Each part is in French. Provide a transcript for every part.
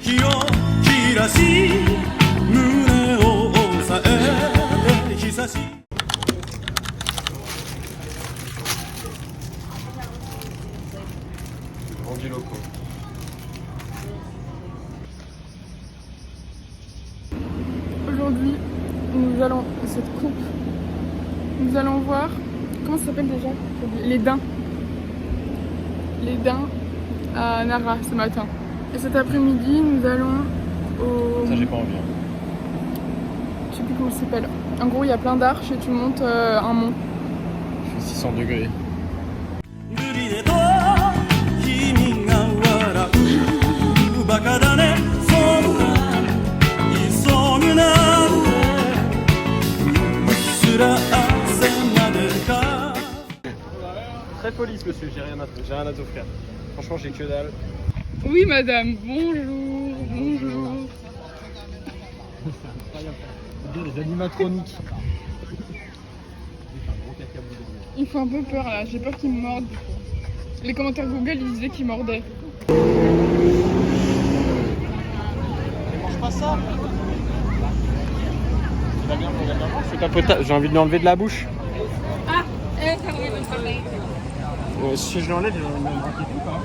気を切らし胸を押さえて久しRendu locaux. Aujourd'hui, nous allons cette coupe. Nous allons voir comment ça s'appelle déjà les daims. Les daims à Nara ce matin. Et cet après-midi, nous allons au. Ça, j'ai pas envie. Je sais plus comment ça s'appelle. En gros, il y a plein d'arches et tu montes un mont. Il fait 600 degrés. 瑠璃でと君が笑うバカだねそんな急ぐなんてうっすら汗までか Très poli ce monsieur, j'ai rien à t'offrir. Franchement, j'ai que dalle. Oui, madame. Bonjour. Bonjour. Les animatroniques. Il fait un peu peur là. J'ai peur qu'il me morde. Les commentaires Google, ils disaient qu'il mordait. Mange pas ça. Tu vas bien pour la maman. J'ai envie de l'enlever de la bouche. Ah, ça va. Si je l'enlève, il va me raqueter ou pas?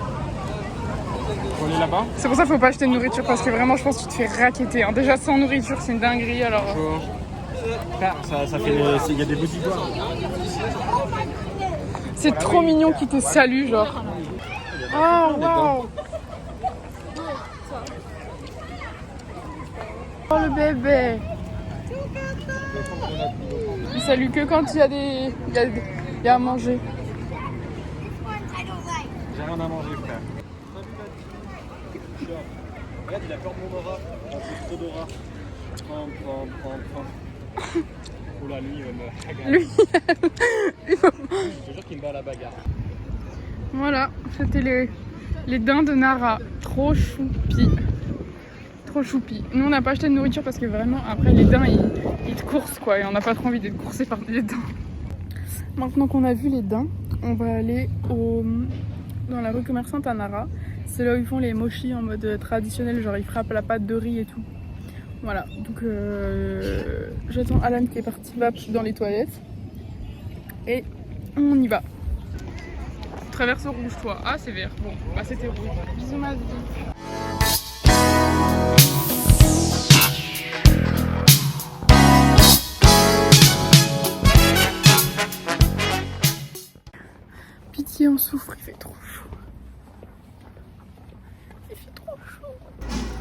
Faut aller là-bas. C'est pour ça qu'il faut pas acheter de nourriture parce que vraiment, je pense que tu te fais racketter. Hein. Déjà, sans nourriture, c'est une dinguerie alors. Bonjour. Frère, ça fait il y a des bodyguards. C'est trop mignon qui te salue, genre. Oh, waouh! Oh, le bébé! Il salue que quand il y a il y a à manger. J'ai rien à manger, frère. Regarde, il a peur de mon aura. C'est trop d'aura. Oh là, lui, il va me Lui, Je te jure qu'il me bat à la bagarre. voilà, c'était les daims de Nara. Trop choupi. Trop choupi. Nous, on n'a pas acheté de nourriture parce que vraiment, après, les daims, ils te coursent quoi. Et on n'a pas trop envie d'être coursé par des daims. Maintenant qu'on a vu les daims, on va aller dans la rue commerçante à Nara. C'est là où ils font les mochis en mode traditionnel, genre ils frappent la pâte de riz et tout. Voilà, donc j'attends Alan qui est parti dans les toilettes. Et on y va. Traverse au rouge toi. Ah c'est vert, bon, bah c'était rouge. Bisous ma vie. Pitié, on souffre, il fait trop chaud. Il fait trop chaud.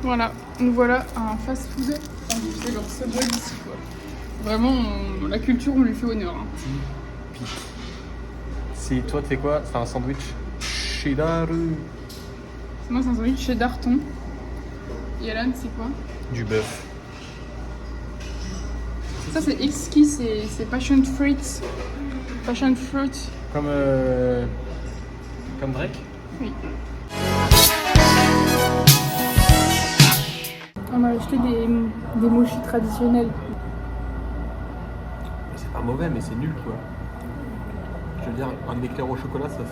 Voilà, nous voilà à un fast-food. C'est genre Subway d'ici quoi. Vraiment, la culture, on lui fait honneur. Hein. Si toi, tu fais quoi? C'est un sandwich cheddar. Moi, c'est un sandwich cheddar thon. Et Alan, c'est quoi? Du bœuf. Ça, c'est exquis, c'est passion fruits. Passion fruit. Comme Drake? Oui. On a acheté des mochis traditionnels. C'est pas mauvais, mais c'est nul quoi. Je veux dire, un éclair au chocolat, ça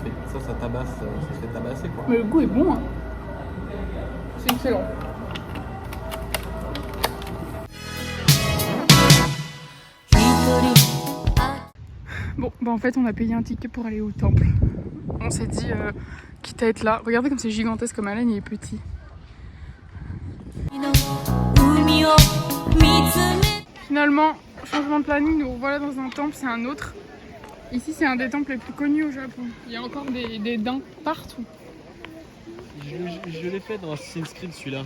tabasse, ça se fait tabasser quoi. Mais le goût est bon. Hein. C'est excellent. Bon, bah en fait, on a payé un ticket pour aller au temple. On s'est dit, quitte à être là, regardez comme c'est gigantesque, comme Alan, il est petit. Finalement, changement de planning, nous voilà dans un temple, c'est un autre. Ici, c'est un des temples les plus connus au Japon. Il y a encore des daims partout. Je l'ai fait dans Assassin's Creed celui-là.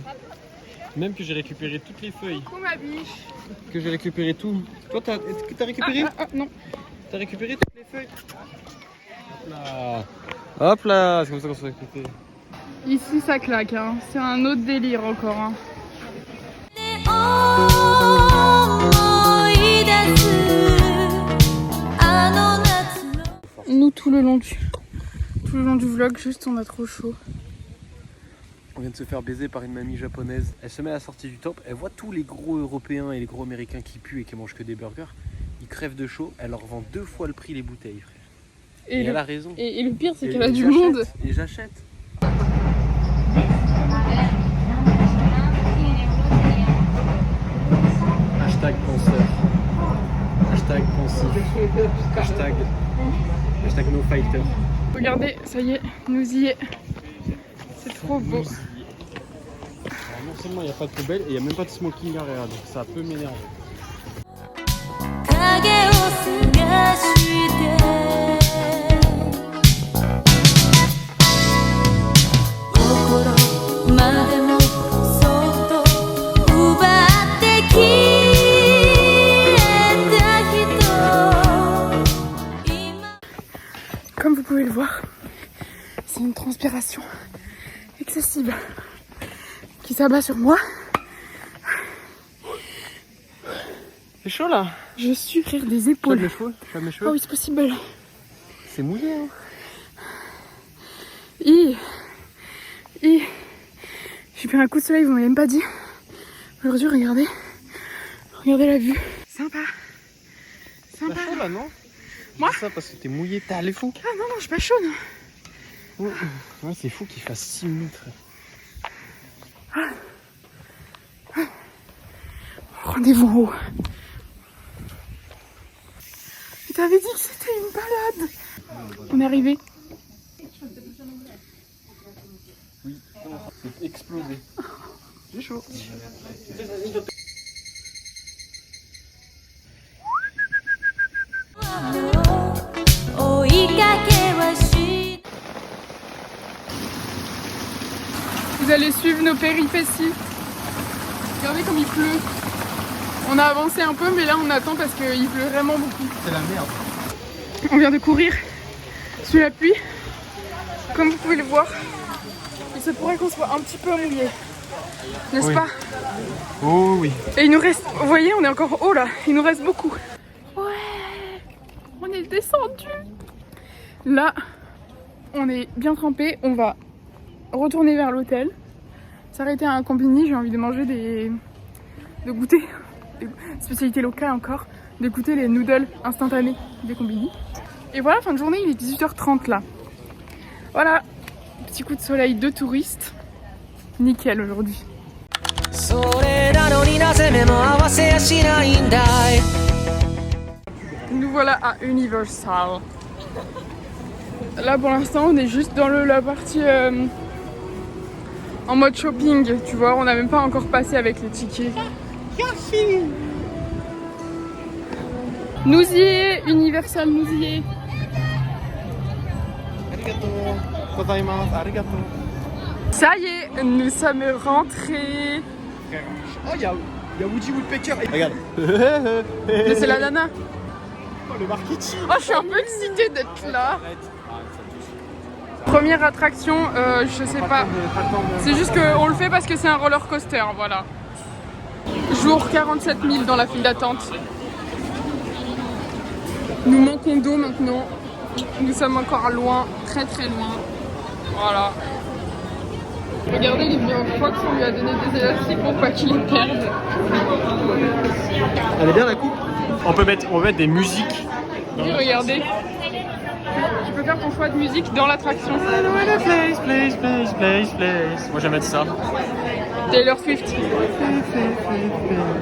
Même que j'ai récupéré toutes les feuilles. Coucou ma biche. Que j'ai récupéré tout. Toi, t'as récupéré? Non. T'as récupéré toutes les feuilles? Hop là. Hop là, c'est comme ça qu'on se fait écouter. Ici, ça claque, hein. C'est un autre délire encore. Hein. Nous, tout le long du vlog, juste on a trop chaud. On vient de se faire baiser par une mamie japonaise. Elle se met à la sortie du temple, elle voit tous les gros européens et les gros américains qui puent et qui mangent que des burgers. Ils crèvent de chaud, elle leur vend 2 fois le prix les bouteilles, frère. Et elle a raison. Et le pire, c'est qu'elle a du monde. Et j'achète. Hashtag no fighter. Regardez, ça y est, nous y est. C'est trop beau. Alors, non seulement il n'y a pas de poubelle, et il n'y a même pas de smoking area, donc ça peut m'énerver. 影を探して心までもそっと奪って消えた人今 Comme vous pouvez le voir, c'est une transpiration excessive qui s'abat sur moi. C'est chaud là. Je sureire des Tu as épaules. mes cheveux? Tu as mes Oh cheveux? oui, c'est possible. C'est mouillé hein. J'ai pris un coup de soleil, vous m'avez même pas dit. Aujourd'hui, regardez. Regardez la vue. Sympa. T'as Sympa. chaud là non? Moi? Je dis ça parce que t'es mouillé, t'as les fous. Ah non, non, je suis pas chaude. Ouais, c'est fou qu'il fasse 6 minutes. Rendez-vous en haut. Je t'avais dit que c'était une balade. On est arrivé. Oui, c'est explosé. J'ai chaud. 追いかけはし Vous allez suivre nos péripéties. Regardez comme il pleut. On a avancé un peu, mais là on attend parce qu'il pleut vraiment beaucoup. C'est la merde. On vient de courir sous la pluie. Comme vous pouvez le voir, il se pourrait qu'on soit un petit peu mouillé. N'est-ce Oui. pas? Oh oui. Et il nous reste, vous voyez, on est encore haut là, il nous reste beaucoup. Ouais, on est descendu. Là, on est bien trempé, on va retourner vers l'hôtel, s'arrêter à un combini, j'ai envie de manger de goûter, des spécialités locales encore, de goûter les noodles instantanés des combini. Et voilà, fin de journée, il est 18h30 là. Voilà, petit coup de soleil de touriste, nickel aujourd'hui. それなのになぜ目も合わせやしないんだい Nous voilà à Universal. Là pour l'instant on est juste dans la partie en mode shopping, tu vois, on n'a même pas encore passé avec les tickets. Nous y est, Universal nous y est. Arigato. Gozaimasu. Arigato. Ça y est, nous sommes rentrés. Oh, il y a Woody Woodpecker. Regarde. Mais c'est la nana. Oh, le marketing. Oh, je suis un peu excitée d'être là. Première attraction, je sais pas. C'est juste qu'on le fait parce que c'est un roller coaster, voilà. Jour 47 000 dans la file d'attente. Nous manquons d'eau maintenant. Nous sommes encore loin, très très loin. Voilà. Regardez, il est bien Fox, on lui a donné des élastiques pour pas qu'il les perde. Elle est bien la coupe. On peut mettre des musiques. Et regardez. Tu peux faire ton choix de musique dans l'attraction. Moi j'aime mettre ça. Taylor Swift.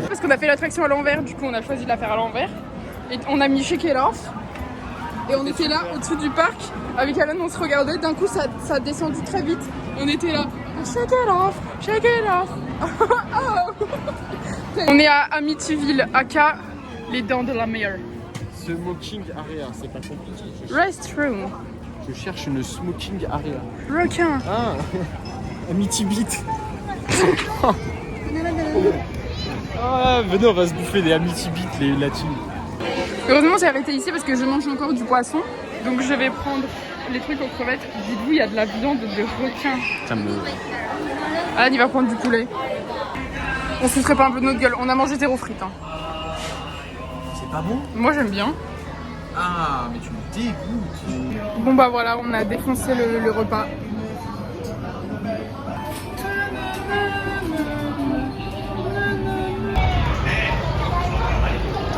Parce qu'on a fait l'attraction à l'envers, du coup on a choisi de la faire à l'envers. Et on a mis Shake It Off. Et on était là au-dessus du parc. Avec Alan on se regardait, d'un coup ça a descendu très vite. On était là. Shake it off, shake it off. Oh. On est à Amityville, aka les dents de la mer. Smoking area, c'est pas compliqué. Restroom. Je cherche une smoking area. Requin. Ah, Amitybeat. Ah, venez, on va se bouffer des Amitybeat, les latines. Heureusement j'ai arrêté ici parce que je mange encore du poisson. Donc je vais prendre les trucs aux crevettes. Dites-vous, il y a de la viande de requin. Ça me... Alan il va prendre du poulet. On se foutrait pas un peu de notre gueule. On a mangé 0 frites. Hein. C'est pas bon? Moi j'aime bien. Ah, mais tu me dégoûtes. Bon bah voilà, on a défoncé le repas.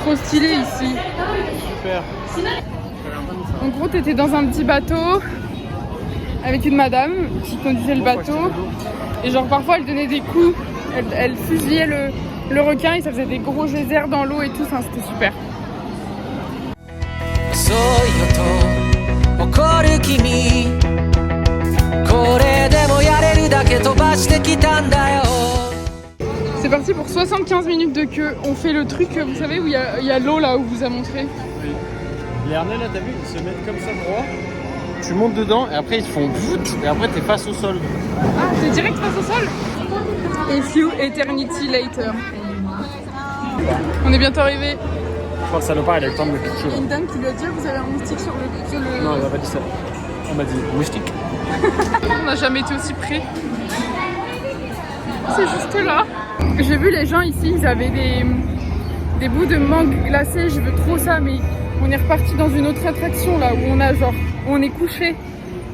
Trop stylé ici. Super. En gros, t'étais dans un petit bateau avec une madame qui conduisait le bateau. Et genre parfois elle donnait des coups, elle fusillait le requin et ça faisait des gros geysers dans l'eau et tout, enfin, c'était super. 遅いよと怒る君これでもやれるだけ飛ばしてきたんだよ C'est parti pour 75 minutes de queue. On fait le truc, vous savez, où il y a l'eau là où vous a montré. Les harnais là, t'as vu, ils se mettent comme ça droit. Tu montes dedans et après ils te font voûte et après t'es face au sol. Ah, t'es direct face au sol. A few eternity later. On est bientôt arrivé. Je crois que le salopard il a le temps de me piquer. Il y a une dame qui lui a dit vous avez un moustique sur le... Non, elle m'a pas dit ça. Elle m'a dit moustique. On n'a jamais été aussi près. C'est juste là. J'ai vu les gens ici, ils avaient des bouts de mangue glacée. Je veux trop ça, mais on est reparti dans une autre attraction là où on a genre, où on est couché.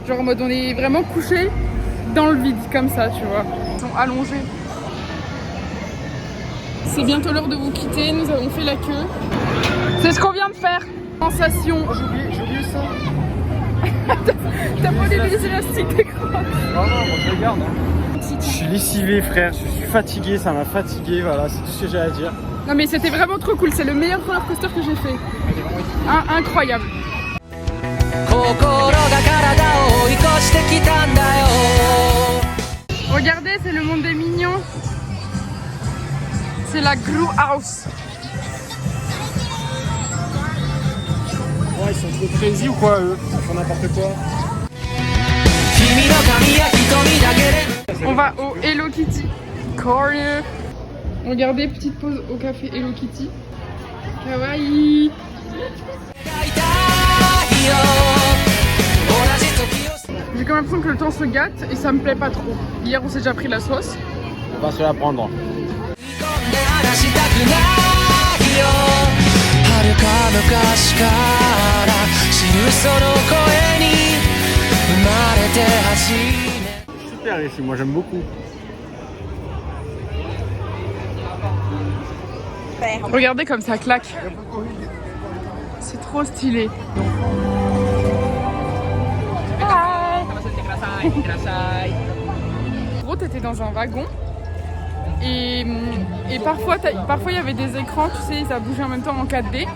Genre en mode on est vraiment couché dans le vide comme ça, tu vois. Ils sont allongés. C'est bientôt l'heure de vous quitter. Nous avons fait la queue. C'est ce qu'on vient de faire. Sensation. J'ai oublié ça. T'as volé les élastiques des crottes. Non, non, moi je regarde. Je suis lessivé, frère. Je suis fatigué, ça m'a fatigué. Voilà, c'est tout ce que j'ai à dire. Non mais c'était vraiment trop cool. C'est le meilleur roller coaster que j'ai fait. Incroyable. 心が体を追い越してきたんだよ Regardez, c'est le monde des mignons. C'est la Glue House. Ouais, ils sont trop crazy ou quoi, eux? Ils font n'importe quoi. 君の髪や瞳だけで On va au Hello Kitty Corner. Regardez, petite pause au café Hello Kitty. Kawaii. 抱いたいよ同じ時を J'ai comme l'impression que le temps se gâte et ça me plaît pas trop. Hier, on s'est déjà pris la sauce. On va se la prendre. で話したくないよ遥か昔から知るその声に生まれて初め Super ici, moi j'aime beaucoup. Regardez comme ça claque. C'est trop stylé. En gros, t'étais dans un wagon et parfois il y avait des écrans, tu sais, ça bougeait en même temps en 4D.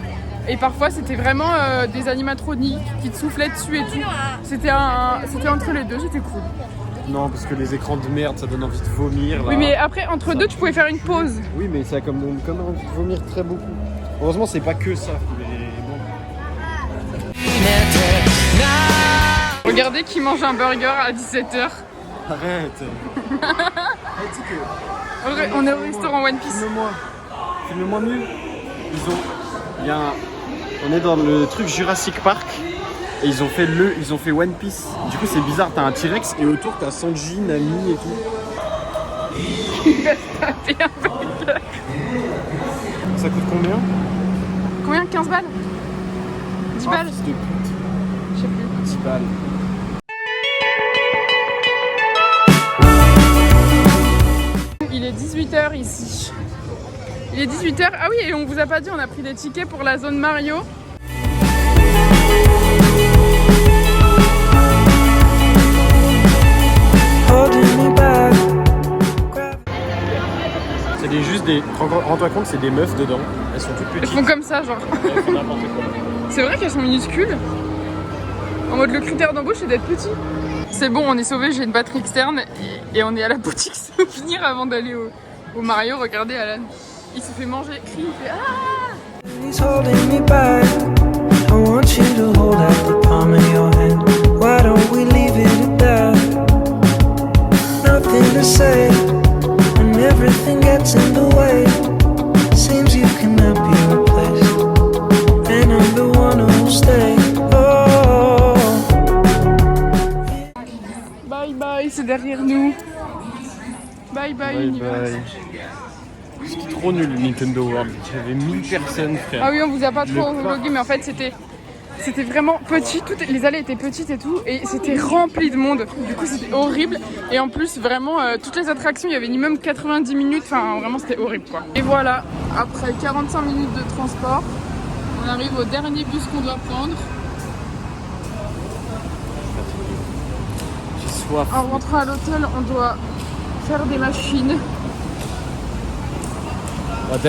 Et parfois c'était vraiment des animatroniques qui te soufflaient dessus et tout. C'était entre les deux, c'était cool. Non, parce que les écrans de merde, ça donne envie de vomir. Là. Oui, mais après, entre deux, tu pouvais faire une pause. Oui, mais ça comme envie de vomir très beaucoup. Heureusement, c'est pas que ça. Mais bon. Regardez qui mange un burger à 17h. Arrête. On est au restaurant One Piece. Filme-moi mieux. On est dans le truc Jurassic Park et ils ont fait One Piece. Du coup c'est bizarre, t'as un T-Rex et autour t'as Sanji, Nami et tout. Il va se taper un burger. Ça coûte combien? Combien? 15 balles? 10 balles? Fils de pute. Je sais plus. 10 balles. Il est 18h ici. Il est 18h. Ah oui, et on vous a pas dit, on a pris des tickets pour la zone Mario. C'est juste des. Rends-toi compte, c'est des meufs dedans. Elles sont toutes Elles petites. font comme ça, genre. Elles font n'importe quoi. C'est vrai qu'elles sont minuscules. En mode, le critère d'embauche, c'est d'être petit. C'est bon, on est sauvés, j'ai une batterie externe et on est à la boutique souvenir avant d'aller au Mario. Regardez Alan, il se fait manger, crie, il fait ah. He's holding me back. I want you to hold out the palm of your hand. Why don't we leave it at that? Nothing to say when everything gets in the way. Seems you cannot be replaced, and I'm the one who will stay. Oh. Bye bye, c'est derrière nous. Bye bye, univers. C'était trop nul le Nintendo World. Il y avait 1000 personnes, frère. Ah oui, on vous a pas trop Le vlogué, mais en fait c'était vraiment petit, les allées étaient petites et tout, et c'était rempli de monde. Du coup c'était horrible, et en plus vraiment toutes les attractions, il y avait minimum 90 minutes, enfin vraiment c'était horrible quoi. Et voilà, après 45 minutes de transport, on arrive au dernier bus qu'on doit prendre. J'ai soif. En rentrant à l'hôtel, on doit faire des machines.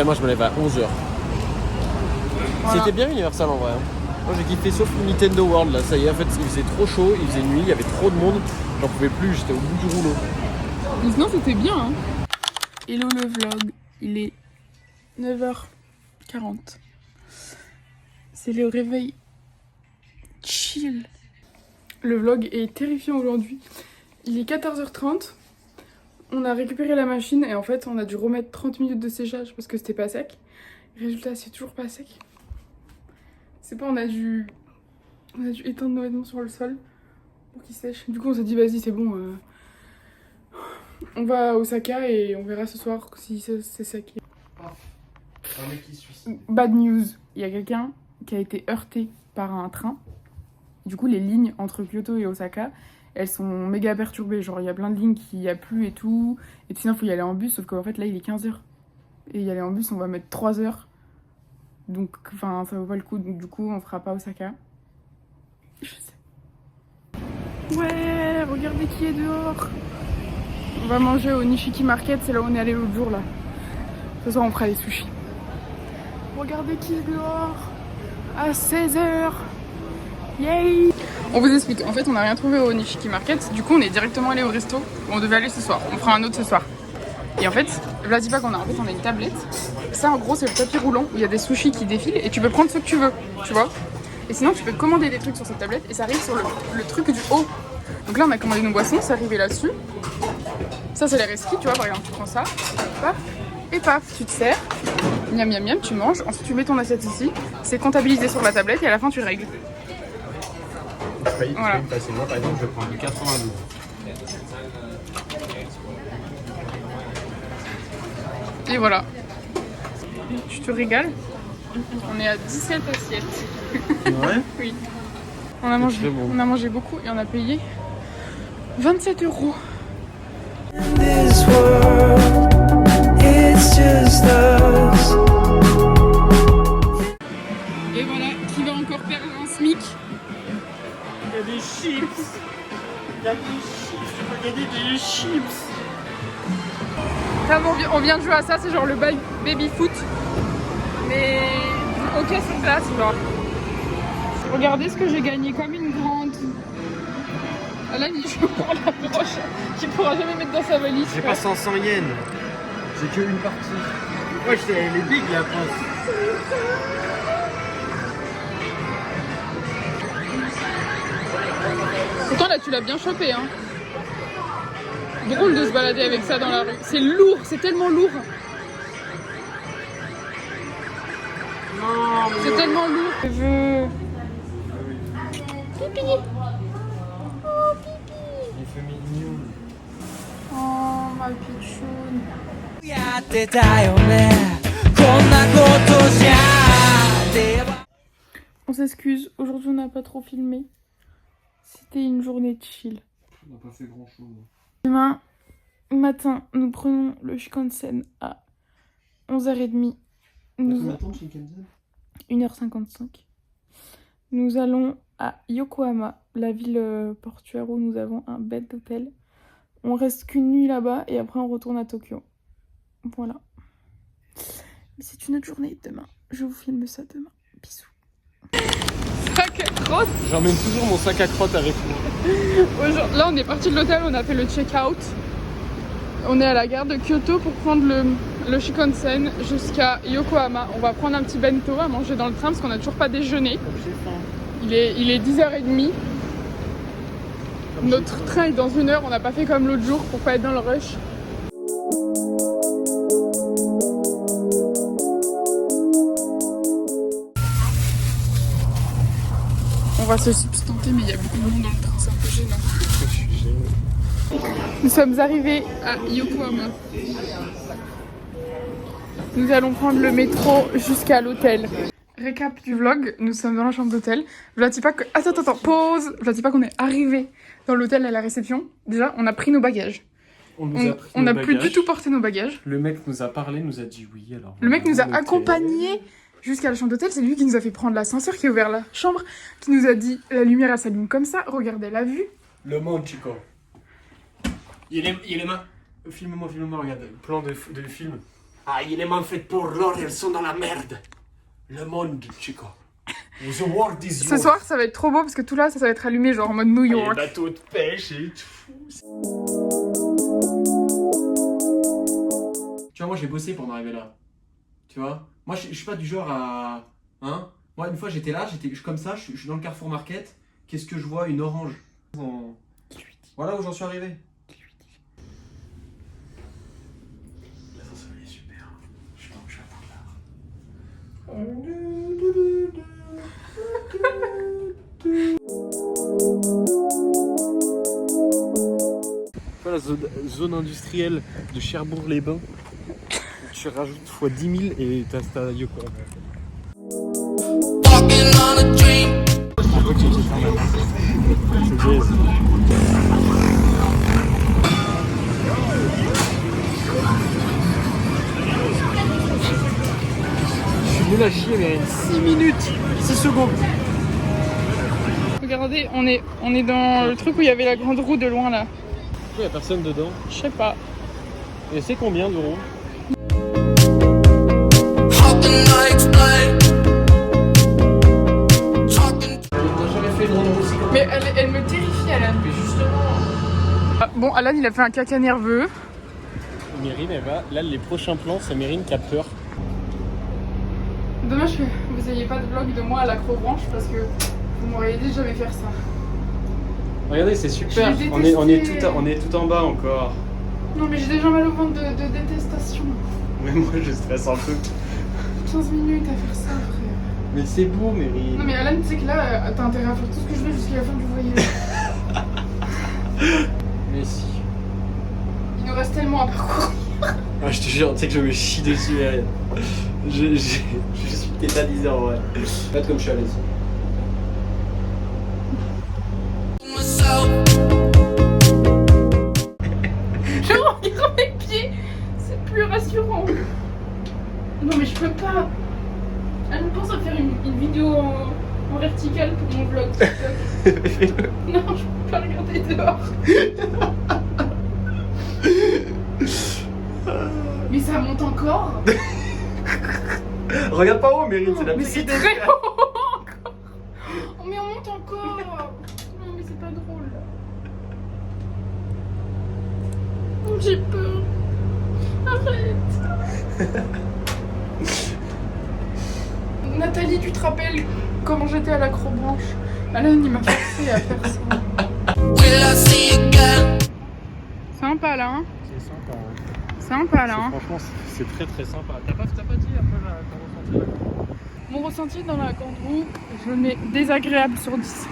Moi je me lève à 11h. C'était bien Universal en vrai. Moi j'ai kiffé sauf Nintendo World là, ça y est, en fait il faisait trop chaud, il faisait nuit, il y avait trop de monde, j'en pouvais plus, j'étais au bout du rouleau. Mais sinon c'était bien hein. Hello le vlog, il est 9h40. C'est le réveil chill. Le vlog est terrifiant aujourd'hui. Il est 14h30. On a récupéré la machine et en fait on a dû remettre 30 minutes de séchage parce que c'était pas sec. Résultat c'est toujours pas sec. C'est pas, on a dû étendre nos vêtements sur le sol pour qu'ils sèchent. Du coup on s'est dit vas-y c'est bon, on va à Osaka et on verra ce soir si c'est sec. Un mec qui se suicide. Bad news, il y a quelqu'un qui a été heurté par un train. Du coup les lignes entre Kyoto et Osaka, elles sont méga perturbées. Genre il y a plein de lignes qui y a plus et tout. Et sinon il faut y aller en bus, sauf qu'en fait là il est 15h. Et y aller en bus on va mettre 3 heures. Donc enfin ça vaut pas le coup, donc du coup on fera pas Osaka. Je sais. Ouais, regardez qui est dehors. On va manger au Nishiki Market, c'est là où on est allé l'autre jour là. Ce soir on fera les sushis. Regardez qui est dehors à 16h. Yay! On vous explique, en fait on n'a rien trouvé au Nishiki Market, du coup on est directement allé au resto où on devait aller ce soir. On fera un autre ce soir. Et en fait, là dis pas qu'on a, en fait on a une tablette. Ça en gros c'est le tapis roulant où il y a des sushis qui défilent et tu peux prendre ce que tu veux, tu vois. Et sinon tu peux commander des trucs sur cette tablette et ça arrive sur le truc du haut. Donc là on a commandé nos boissons, c'est arrivé là-dessus. Ça c'est les reski, tu vois, par exemple tu prends ça, paf, et paf, tu te sers, miam miam miam, tu manges, ensuite tu mets ton assiette ici, c'est comptabilisé sur la tablette et à la fin tu règles. Voilà. Moi par exemple je vais prendre du 92. Et voilà. Tu te régales. On est à 17 assiettes. Ouais. Oui. On a mangé beaucoup et on a payé 27 €. In this world, it's just us. Et voilà, qui va encore perdre un SMIC. Il y a des chips. Il y a des chips. Regardez des chips. Là, on vient de jouer à ça, c'est genre le baby foot. Mais du hockey sur glace, genre. Regardez ce que j'ai gagné comme une grande. Alan il joue pour la broche qu'il pourra jamais mettre dans sa valise. J'ai quoi. pas 500 yens. J'ai que une partie. Ouais, c'est les bigs là, France. Pourtant là tu l'as bien chopé hein. Drôle de se balader avec ça dans la rue. C'est lourd, c'est tellement lourd. C'est tellement lourd. Je veux... Pipi. Oh pipi. Il fait mignon. Oh ma pichoune. やってたよねこんなことじゃでは On s'excuse, aujourd'hui on n'a pas trop filmé. C'était une journée de chill. On n'a pas fait grand chose. Demain matin, nous prenons le Shinkansen à 11h30. Nous... Attends, Shinkansen 1h55. Nous allons à Yokohama, la ville portuaire où nous avons un bed d'hôtel. On reste qu'une nuit là-bas et après on retourne à Tokyo. Voilà. Mais c'est une autre journée demain. Je vous filme ça demain. Bisous. Sac à crotte. J'emmène toujours mon sac à crotte avec moi. Là on est parti de l'hôtel, on a fait le check-out. On est à la gare de Kyoto pour prendre le Shinkansen jusqu'à Yokohama. On va prendre un petit bento à manger dans le train parce qu'on n'a toujours pas déjeuné. Il est 10h30. Notre train est dans 1 heure, on n'a pas fait comme l'autre jour pour pas être dans le rush. On va se substanter mais il y a beaucoup de monde dans le train, c'est un peu gênant. Nous sommes arrivés à Yokohama. Nous allons prendre le métro jusqu'à l'hôtel. Récap du vlog, nous sommes dans la chambre d'hôtel. Vlatipak, attends, pause. Vlatipak, on est arrivé dans l'hôtel à la réception. Déjà, on a pris nos bagages. On n'a plus du tout porté nos bagages. Le mec nous a parlé, nous a dit oui. Alors le mec nous a ok. accompagnés jusqu'à la chambre d'hôtel. C'est lui qui nous a fait prendre l'ascenseur, qui a ouvert la chambre, qui nous a dit la lumière elle s'allume comme ça. Regardez la vue. Le monde, Chico. Il est mains. Filme-moi, regarde. Plan de film. Ah, il est mains faites pour l'or, elles sont dans la merde. Le monde, Chico. The world is Ce soir, ça va être trop beau parce que tout là, ça va être allumé, genre en mode New York. bateaux de pêche et tout. Tu vois, moi j'ai bossé pour en arriver là. Tu vois, moi je suis pas du genre à. Hein. Moi, une fois j'étais là, je suis comme ça, je suis dans le Carrefour Market. Qu'est-ce que je vois? Une orange. Voilà où j'en suis arrivé. L'ascenseur il est super. Je sais pas où je vais Voilà la zone industrielle de Cherbourg-les-Bains. Tu rajoutes x 10 000 et t'as ta Yoko. Walking on a dream. C'est jazz. Je suis nul à chier, mais 6 minutes, 6 secondes. Regardez, on est dans le truc où il y avait la grande roue de loin là. Pourquoi y a personne dedans? Je sais pas. Et c'est combien d'euros? How can I explain? Talking T'as jamais fait le aussi. Mais elle me terrifie, Alan. Mais justement. Ah, bon, Alan, il a fait un caca nerveux. Mérine, elle va. Là, les prochains plans, c'est Mérine qui a peur. Dommage que vous ayez pas de vlog de moi à l'acrobranche parce que vous m'auriez dit de jamais faire ça. Regardez, c'est super. Je l'ai On est détesté. tout en bas encore. Non, mais j'ai déjà mal au ventre de détestation. Mais moi, je stresse un peu. 15 minutes à faire ça, frère. Mais c'est beau, Mérine. Non, mais Alan, tu sais que là, t'as intérêt à faire tout ce que je veux jusqu'à la fin du voyage. Mais si. Il nous reste tellement à parcourir. Ah, je te jure, tu sais que je me chie dessus, Mérine. Je suis tétanisé en vrai. Pas comme je suis à l'aise. myself. Je regarde mes pieds, c'est plus rassurant. Non, mais je peux pas. Alan pense à faire une vidéo en verticale pour mon vlog TikTok. Non, je peux pas regarder dehors. Mais ça monte encore. Regarde pas haut, Mérine, c'est la Mais petite c'est idée. très haut encore. Oh, mais on monte encore. Non, mais c'est pas drôle. Oh, j'ai peur. Arrête. Nathalie, tu te rappelles comment j'étais à l'acrobranche? Alan, il m'a forcé à faire ça. Will I see you again? Sympa là, hein? C'est sympa. Hein. Sympa là, hein? Franchement, c'est très très sympa. T'as pas dit un peu ton ressenti là? Mon ressenti dans la grande roue, je mets désagréable sur 10.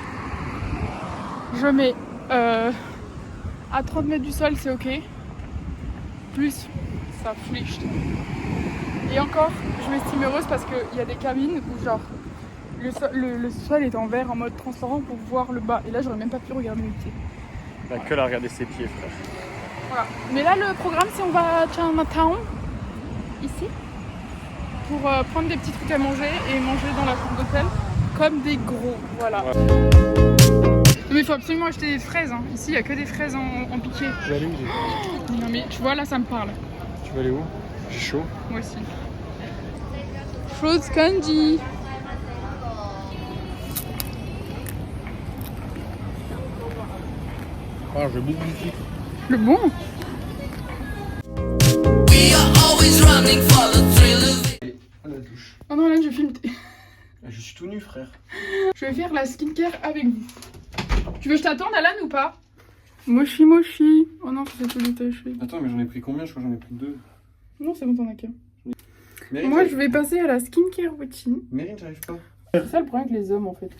Je mets à 30 mètres du sol, c'est ok. Plus, ça flicht. Et encore, je m'estime heureuse parce qu'il y a des cabines où genre le sol est en verre en mode transparent pour voir le bas. Et là, j'aurais même pas pu regarder mes pieds. T'as que à regarder ses pieds, frère. Voilà. Mais là, le programme, c'est on va à Chinatown, ici, pour prendre des petits trucs à manger et manger dans la cour d'hôtel comme des gros. Voilà. Ouais. Mais il faut absolument acheter des fraises. Hein. Ici, il n'y a que des fraises en piqué. Tu vas aller où? Non, mais tu vois, là, ça me parle. Tu vas aller où? J'ai chaud. Moi aussi. Fruit candy. Ah, je bouffe du sucre. Le bon. We are always running for the thrill of it. À la douche. Oh non, là, je filme. Je suis tout nu, frère. Je vais faire la skincare avec vous. Tu veux que je t'attende, Alan, ou pas? Mochi mochi. Oh non, ça fait tout détaché. Attends, mais j'en ai pris combien? Je crois que j'en ai pris 2. Non, c'est bon, t'en as qu'un. Mérine, Moi, je vais passer à la skincare routine. Mérine, j'arrive pas. C'est ça le problème avec les hommes, en fait.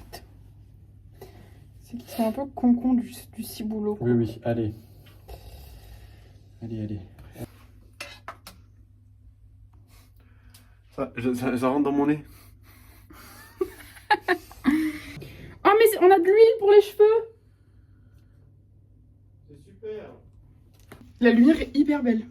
C'est qu'ils sont un peu concons du ciboulot. Oui, oui, allez. Allez. Ça rentre dans mon nez. Oh, mais on a de l'huile pour les cheveux. C'est super. La lumière est hyper belle.